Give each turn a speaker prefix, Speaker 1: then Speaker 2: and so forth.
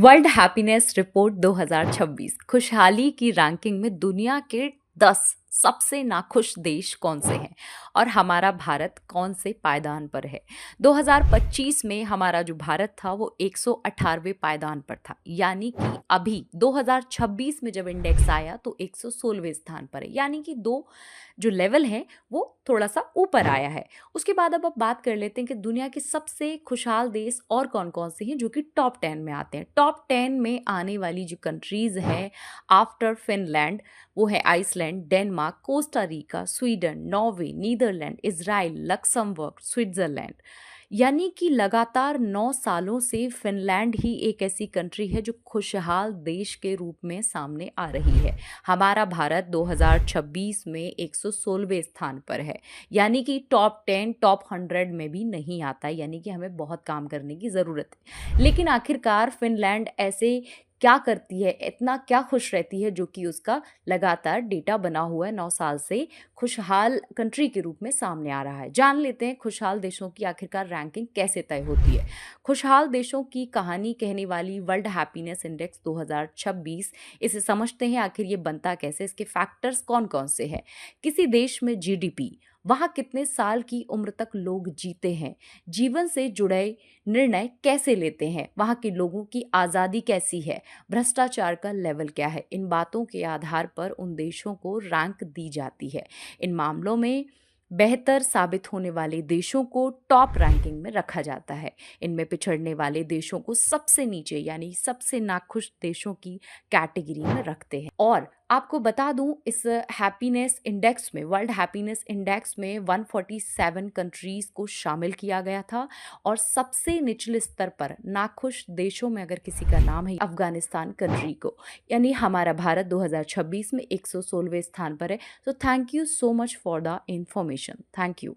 Speaker 1: World happiness report 2026 खुशहाली की ranking में दुनिया के 10 सबसे नाखुश देश कौन से हैं और हमारा भारत कौन से पायदान पर है। 2025 में हमारा जो भारत था वो 118वें पायदान पर था, यानी कि अभी 2026 में जब इंडेक्स आया तो 116वें स्थान पर है, यानी कि दो जो लेवल है वो थोड़ा सा ऊपर आया है। उसके बाद अब बात कर लेते हैं कि दुनिया के सबसे खुशहाल देश और कौन कौन से हैं जो कि टॉप 10 में आते हैं। टॉप 10 में आने वाली जो कंट्रीज हैं आफ्टर फिनलैंड वो है Iceland, Denmark, Costa Rica, Sweden, Norway, Netherland, Israel, Luxembourg, Switzerland. यानी कि लगातार 9 सालों से फिनलैंड ही एक ऐसी कंट्री है जो खुशहाल देश के रूप में सामने आ रही है। हमारा भारत 2026 में 116वें स्थान पर है, यानी कि टॉप 10 टॉप 100 में भी नहीं आता, यानी कि हमें बहुत काम करने की ज़रूरत है। लेकिन आखिरकार फिनलैंड ऐसे क्या करती है, इतना क्या खुश रहती है जो कि उसका लगातार डेटा बना हुआ है 9 साल से खुशहाल कंट्री के रूप में सामने आ रहा है। जान लेते हैं खुशहाल देशों की आखिरकार रैंकिंग कैसे तय होती है। खुशहाल देशों की कहानी कहने वाली वर्ल्ड हैप्पीनेस इंडेक्स 2026, इसे समझते हैं आखिर ये बनता कैसे, इसके फैक्टर्स कौन कौन से हैं। किसी देश में जीडीपी, वहाँ कितने साल की उम्र तक लोग जीते हैं, जीवन से जुड़े निर्णय कैसे लेते हैं, वहाँ के लोगों की आज़ादी कैसी है, भ्रष्टाचार का लेवल क्या है, इन बातों के आधार पर उन देशों को रैंक दी जाती है। इन मामलों में बेहतर साबित होने वाले देशों को टॉप रैंकिंग में रखा जाता है। इनमें पिछड़ने वाले देशों को सबसे नीचे यानी सबसे नाखुश देशों की कैटेगरी में रखते हैं। और आपको बता दूं, इस हैप्पीनेस इंडेक्स में, वर्ल्ड हैप्पीनेस इंडेक्स में 147 कंट्रीज को शामिल किया गया था और सबसे निचले स्तर पर नाखुश देशों में अगर किसी का नाम है अफगानिस्तान कंट्री को, यानी हमारा भारत 2026 में 116वें स्थान पर है। तो thank you so much for the information. Thank you.